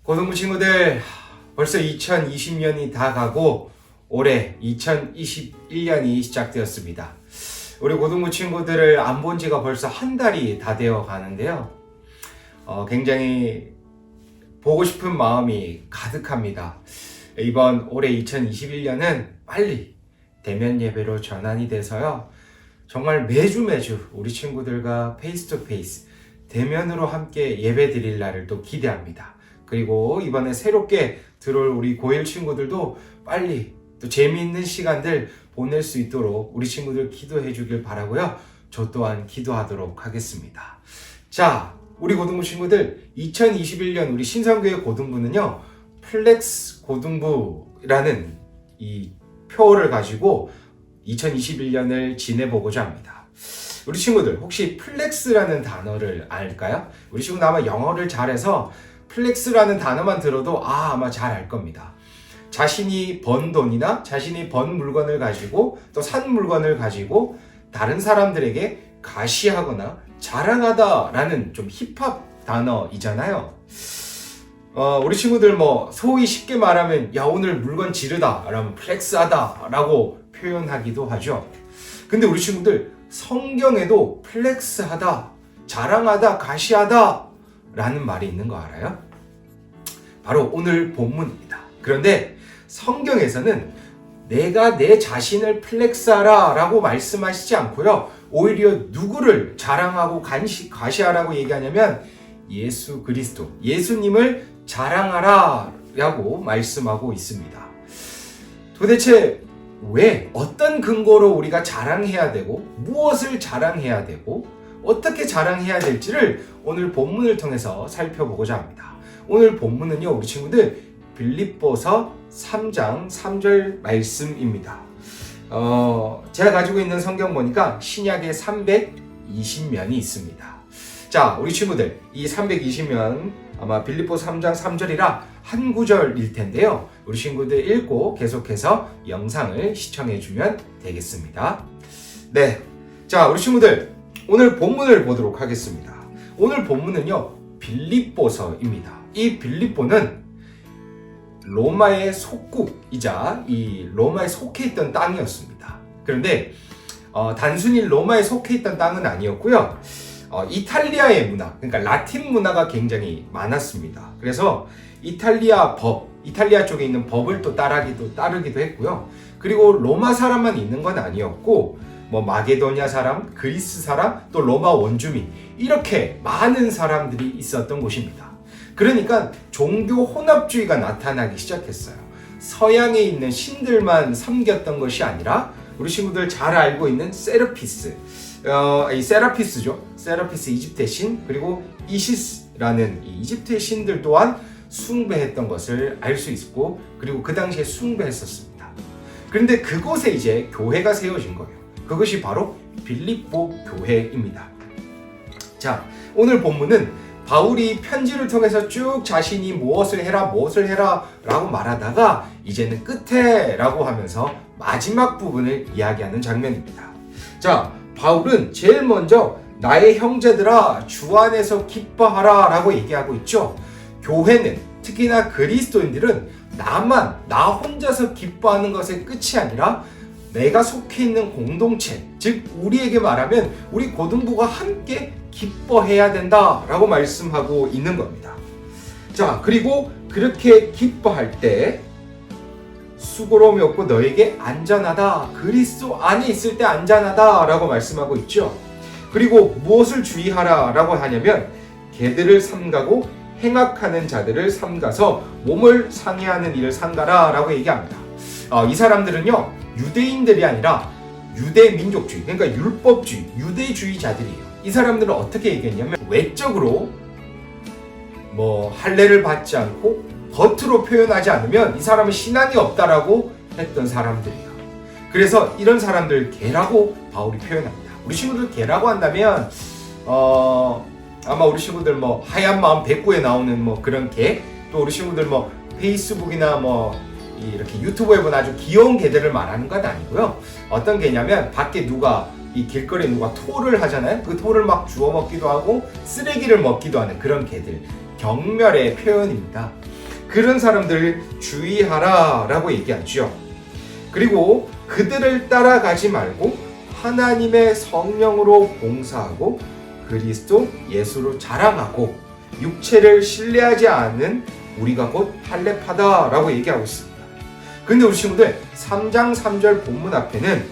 고등부 친구들, 벌써 2020년이 다 가고 올해 2021년이 시작되었습니다. 우리 고등부 친구들을 안 본 지가 벌써 한 달이 다 되어 가는데요. 굉장히 보고 싶은 마음이 가득합니다. 이번 올해 2021년은 빨리 대면 예배로 전환이 돼서요. 정말 매주 우리 친구들과 페이스 투 페이스 대면으로 함께 예배 드릴 날을 또 기대합니다. 그리고 이번에 새롭게 들어올 우리 고1 친구들도 빨리 또 재미있는 시간들 보낼 수 있도록 우리 친구들 기도해 주길 바라고요. 저 또한 기도하도록 하겠습니다. 자, 우리 고등부 친구들, 2021년 우리 신성교회 고등부는요, 플렉스 고등부라는 이 표를 가지고 2021년을 지내보고자 합니다. 우리 친구들 혹시 플렉스라는 단어를 알까요? 우리 친구들 아마 영어를 잘해서 플렉스라는 단어만 들어도 아마 잘 알 겁니다. 자신이 번 돈이나 자신이 번 물건을 가지고 또 산 물건을 가지고 다른 사람들에게 가시하거나 자랑하다라는 좀 힙합 단어이잖아요. 우리 친구들 소위 쉽게 말하면 야 오늘 물건 지르다 라면 플렉스하다 라고 표현하기도 하죠. 근데 우리 친구들 성경에도 플렉스하다, 자랑하다, 가시하다 라는 말이 있는 거 알아요? 바로 오늘 본문입니다. 그런데 성경에서는 내가 내 자신을 플렉스하라 라고 말씀하시지 않고요. 오히려 누구를 자랑하고 가시하라고 얘기하냐면 예수 그리스도, 예수님을 자랑하라 라고 말씀하고 있습니다. 도대체 왜, 어떤 근거로 우리가 자랑해야 되고 무엇을 자랑해야 되고 어떻게 자랑해야 될지를 오늘 본문을 통해서 살펴보고자 합니다. 오늘 본문은요, 우리 친구들 빌립보서 3장 3절 말씀입니다. 제가 가지고 있는 성경 보니까 신약에 320면이 있습니다. 자, 우리 친구들, 이 320면 아마 빌립보 3장 3절이라 한 구절일 텐데요. 우리 친구들 읽고 계속해서 영상을 시청해주면 되겠습니다. 네, 자, 우리 친구들 오늘 본문을 보도록 하겠습니다. 오늘 본문은요, 빌립보서입니다. 이 빌립보는 로마의 속국이자 이 로마에 속해 있던 땅이었습니다. 그런데 단순히 로마에 속해 있던 땅은 아니었고요. 이탈리아의 문화, 그러니까 라틴 문화가 굉장히 많았습니다. 그래서 이탈리아 쪽에 있는 법을 또 따르기도 했고요. 그리고 로마 사람만 있는 건 아니었고, 마게도니아 사람, 그리스 사람, 또 로마 원주민, 이렇게 많은 사람들이 있었던 곳입니다. 그러니까 종교 혼합주의가 나타나기 시작했어요. 서양에 있는 신들만 섬겼던 것이 아니라 우리 친구들 잘 알고 있는 세라피스, 세라피스죠. 세라피스 이집트의 신, 그리고 이시스라는 이 이집트의 신들 또한 숭배했던 것을 알 수 있고, 그리고 그 당시에 숭배했었습니다. 그런데 그곳에 이제 교회가 세워진 거예요. 그것이 바로 빌립보 교회입니다. 자, 오늘 본문은 바울이 편지를 통해서 쭉 자신이 무엇을 해라 라고 말하다가 이제는 끝에 라고 하면서 마지막 부분을 이야기하는 장면입니다. 자, 바울은 제일 먼저 나의 형제들아 주 안에서 기뻐하라 라고 얘기하고 있죠. 교회는, 특히나 그리스도인들은 나 혼자서 기뻐하는 것의 끝이 아니라 내가 속해 있는 공동체, 즉 우리에게 말하면 우리 고등부가 함께 기뻐해야 된다라고 말씀하고 있는 겁니다. 자, 그리고 그렇게 기뻐할 때 수고로움이 없고 너에게 안전하다, 그리스도 안에 있을 때 안전하다라고 말씀하고 있죠. 그리고 무엇을 주의하라라고 하냐면 개들을 삼가고 행악하는 자들을 삼가서 몸을 상해하는 일을 삼가라라고 얘기합니다. 이 사람들은요, 유대인들이 아니라 유대민족주의, 그러니까 율법주의, 유대주의자들이에요. 이 사람들은 어떻게 얘기했냐면 외적으로 할례를 받지 않고 겉으로 표현하지 않으면 이 사람은 신앙이 없다라고 했던 사람들이에요. 그래서 이런 사람들 개라고 바울이 표현합니다. 우리 친구들 개라고 한다면 아마 우리 친구들 하얀 마음 백구에 나오는 그런 개, 또 우리 친구들 페이스북이나 이렇게 유튜브에 보는 아주 귀여운 개들을 말하는 건 아니고요. 어떤 개냐면 밖에 누가 이 길거리에 누가 토를 하잖아요. 그 토를 막 주워 먹기도 하고 쓰레기를 먹기도 하는 그런 개들. 경멸의 표현입니다. 그런 사람들을 주의하라 라고 얘기하죠. 그리고 그들을 따라가지 말고 하나님의 성령으로 봉사하고 그리스도 예수로 자랑하고 육체를 신뢰하지 않는 우리가 곧 할례파다 라고 얘기하고 있습니다. 근데 우리 친구들 3장 3절 본문 앞에는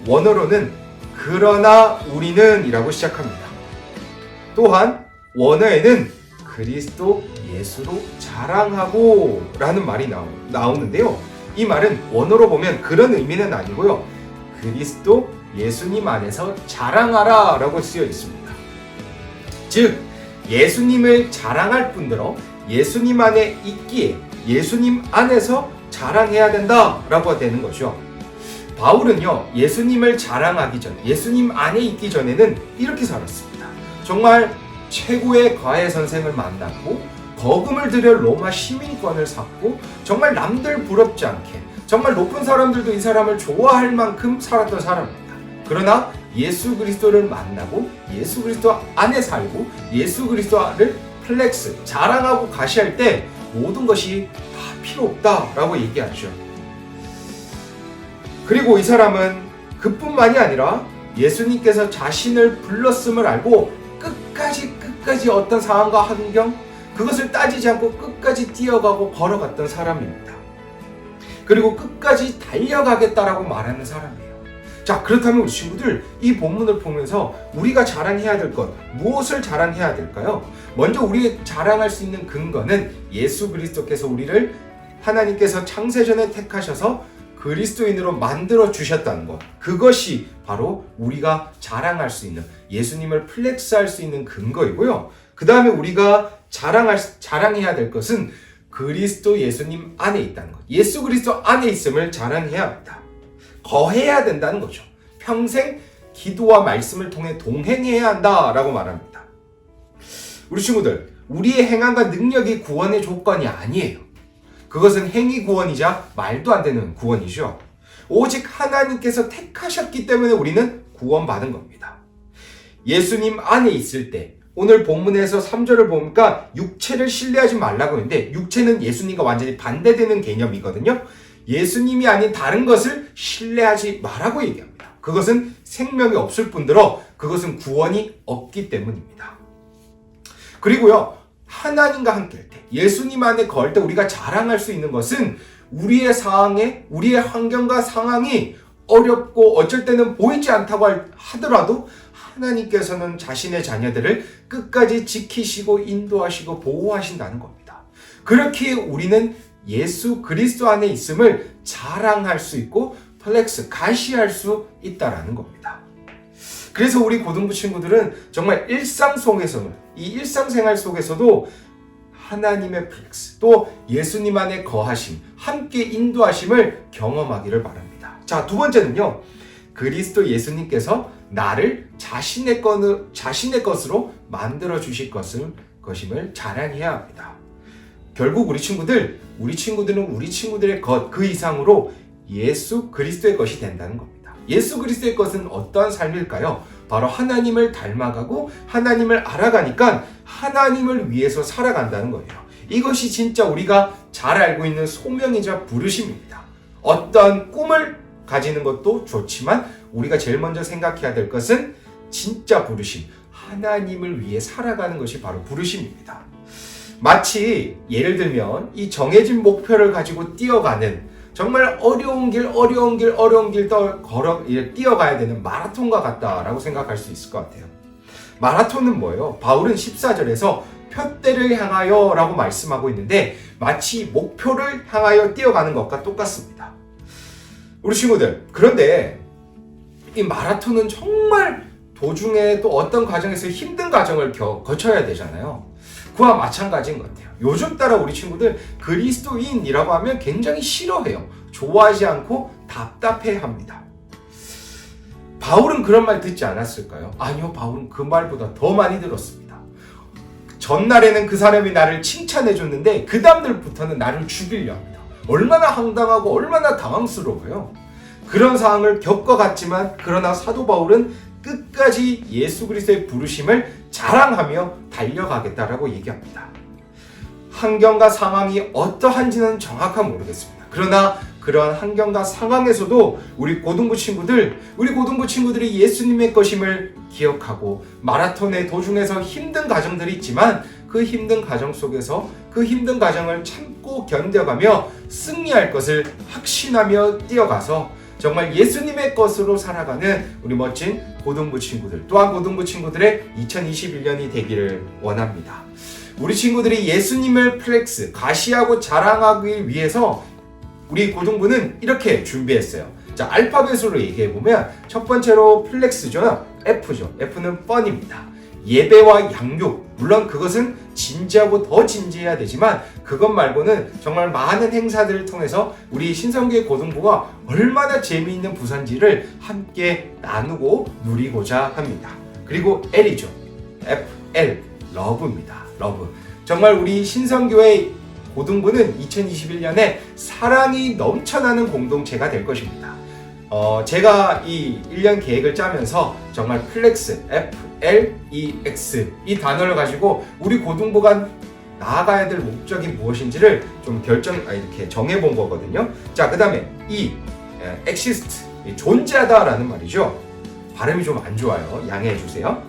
원어로는 그러나 우리는 이라고 시작합니다. 또한 원어에는 그리스도 예수로 자랑하고 라는 말이 나오는데요. 이 말은 원어로 보면 그런 의미는 아니고요. 그리스도 예수님 안에서 자랑하라 라고 쓰여 있습니다. 즉 예수님을 자랑할 뿐더러 예수님 안에 있기에 예수님 안에서 자랑해야 된다라고 되는 거죠. 바울은요, 예수님을 자랑하기 전, 예수님 안에 있기 전에는 이렇게 살았습니다. 정말 최고의 과외 선생을 만났고 거금을 들여 로마 시민권을 샀고 정말 남들 부럽지 않게 정말 높은 사람들도 이 사람을 좋아할 만큼 살았던 사람입니다. 그러나 예수 그리스도를 만나고 예수 그리스도 안에 살고 예수 그리스도를 플렉스, 자랑하고 가시할 때 모든 것이 다 필요 없다라고 얘기하죠. 그리고 이 사람은 그뿐만이 아니라 예수님께서 자신을 불렀음을 알고 끝까지 어떤 상황과 환경 그것을 따지지 않고 끝까지 뛰어가고 걸어갔던 사람입니다. 그리고 끝까지 달려가겠다라고 말하는 사람이에요. 자, 그렇다면 우리 친구들 이 본문을 보면서 우리가 자랑해야 될 것 무엇을 자랑해야 될까요? 먼저 우리 자랑할 수 있는 근거는 예수 그리스도께서 우리를 하나님께서 창세전에 택하셔서 그리스도인으로 만들어 주셨다는 것. 그것이 바로 우리가 자랑할 수 있는 예수님을 플렉스할 수 있는 근거이고요. 그 다음에 우리가 자랑해야 될 것은 그리스도 예수님 안에 있다는 것. 예수 그리스도 안에 있음을 자랑해야 합니다. 거해야 된다는 거죠. 평생 기도와 말씀을 통해 동행해야 한다라고 말합니다. 우리 친구들, 우리의 행함과 능력이 구원의 조건이 아니에요. 그것은 행위 구원이자 말도 안 되는 구원이죠. 오직 하나님께서 택하셨기 때문에 우리는 구원받은 겁니다. 예수님 안에 있을 때 오늘 본문에서 3절을 보니까 육체를 신뢰하지 말라고 했는데 육체는 예수님과 완전히 반대되는 개념이거든요. 예수님이 아닌 다른 것을 신뢰하지 말라고 얘기합니다. 그것은 생명이 없을 뿐더러 그것은 구원이 없기 때문입니다. 그리고요, 하나님과 함께 할 때, 예수님 안에 거할 때 우리가 자랑할 수 있는 것은 우리의 상황에, 우리의 환경과 상황이 어렵고 어쩔 때는 보이지 않다고 하더라도 하나님께서는 자신의 자녀들을 끝까지 지키시고 인도하시고 보호하신다는 겁니다. 그렇게 우리는 예수 그리스도 안에 있음을 자랑할 수 있고 플렉스, 가시할 수 있다라는 겁니다. 그래서 우리 고등부 친구들은 정말 일상 속에서는 이 일상생활 속에서도 하나님의 플렉스, 또 예수님 안에 거하심, 함께 인도하심을 경험하기를 바랍니다. 자, 두 번째는요. 그리스도 예수님께서 나를 자신의 것으로 만들어 주실 것임을 자랑해야 합니다. 결국 우리 친구들은 우리 친구들의 것 그 이상으로 예수 그리스도의 것이 된다는 겁니다. 예수 그리스도의 것은 어떠한 삶일까요? 바로 하나님을 닮아가고 하나님을 알아가니까 하나님을 위해서 살아간다는 거예요. 이것이 진짜 우리가 잘 알고 있는 소명이자 부르심입니다. 어떤 꿈을 가지는 것도 좋지만 우리가 제일 먼저 생각해야 될 것은 진짜 부르심, 하나님을 위해 살아가는 것이 바로 부르심입니다. 마치 예를 들면 이 정해진 목표를 가지고 뛰어가는 정말 어려운 길 뛰어가야 되는 마라톤과 같다라고 생각할 수 있을 것 같아요. 마라톤은 뭐예요? 바울은 14절에서 표대를 향하여 라고 말씀하고 있는데 마치 목표를 향하여 뛰어가는 것과 똑같습니다. 우리 친구들, 그런데 이 마라톤은 정말 도중에 또 어떤 과정에서 힘든 과정을 거쳐야 되잖아요. 그와 마찬가지인 것 같아요. 요즘 따라 우리 친구들 그리스도인이라고 하면 굉장히 싫어해요. 좋아하지 않고 답답해합니다. 바울은 그런 말 듣지 않았을까요? 아니요, 바울은 그 말보다 더 많이 들었습니다. 전날에는 그 사람이 나를 칭찬해 줬는데 그 다음날부터는 나를 죽이려 합니다. 얼마나 황당하고 얼마나 당황스러워요. 그런 상황을 겪어갔지만 그러나 사도 바울은 끝까지 예수 그리스도의 부르심을 자랑하며 달려가겠다라고 얘기합니다. 환경과 상황이 어떠한지는 정확하게 모르겠습니다. 그러나 그런 환경과 상황에서도 우리 고등부 친구들이 예수님의 것임을 기억하고 마라톤의 도중에서 힘든 과정들이 있지만 그 힘든 과정 속에서 그 힘든 과정을 참고 견뎌가며 승리할 것을 확신하며 뛰어가서 정말 예수님의 것으로 살아가는 우리 멋진 고등부 친구들, 또한 고등부 친구들의 2021년이 되기를 원합니다. 우리 친구들이 예수님을 플렉스, 가시하고 자랑하기 위해서 우리 고등부는 이렇게 준비했어요. 자, 알파벳으로 얘기해보면 첫 번째로 플렉스죠. F죠. F는 펀입니다. 예배와 양육, 물론 그것은 진지하고 더 진지해야 되지만 그것 말고는 정말 많은 행사들을 통해서 우리 신성교회 고등부가 얼마나 재미있는 부산지를 함께 나누고 누리고자 합니다. 그리고 L이죠. FL, 러브입니다. 러브. 정말 우리 신성교회 고등부는 2021년에 사랑이 넘쳐나는 공동체가 될 것입니다. 제가 이 1년 계획을 짜면서 정말 플렉스, FLEX 이 단어를 가지고 우리 고등부가 나아가야 될 목적이 무엇인지를 좀 이렇게 정해본 거거든요. 자, 그 다음에 exist, 존재하다라는 말이죠. 발음이 좀 안 좋아요. 양해해 주세요.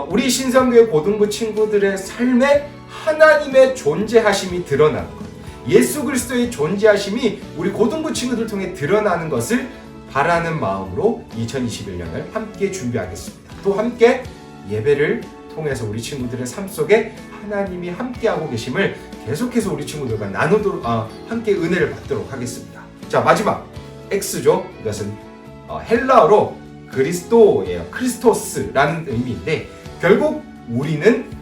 우리 신성교회 고등부 친구들의 삶에 하나님의 존재하심이 드러나는 것, 예수 그리스도의 존재하심이 우리 고등부 친구들 통해 드러나는 것을 바라는 마음으로 2021년을 함께 준비하겠습니다. 또 함께 예배를 통해서 우리 친구들의 삶 속에 하나님이 함께하고 계심을 계속해서 우리 친구들과 나누도록 함께 은혜를 받도록 하겠습니다. 자, 마지막 X죠. 이것은 헬라어로 그리스도예요. 크리스토스라는 의미인데 결국 우리는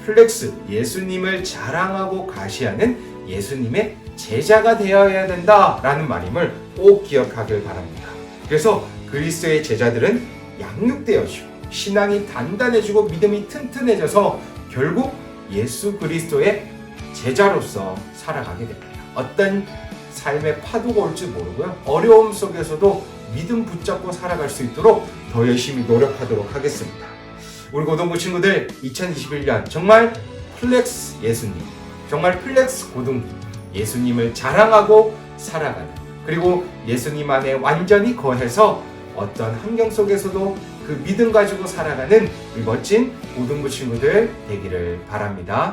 플렉스, 예수님을 자랑하고 가시하는 예수님의 제자가 되어야 된다라는 말임을 꼭 기억하길 바랍니다. 그래서 그리스도의 제자들은 양육되어지고 신앙이 단단해지고 믿음이 튼튼해져서 결국 예수 그리스도의 제자로서 살아가게 됩니다. 어떤 삶의 파도가 올지 모르고요. 어려움 속에서도 믿음 붙잡고 살아갈 수 있도록 더 열심히 노력하도록 하겠습니다. 우리 고등부 친구들 2021년 정말 플렉스 예수님, 정말 플렉스 고등부, 예수님을 자랑하고 살아가는, 그리고 예수님 안에 완전히 거해서 어떤 환경 속에서도 그 믿음 가지고 살아가는 우리 멋진 고등부 친구들 되기를 바랍니다.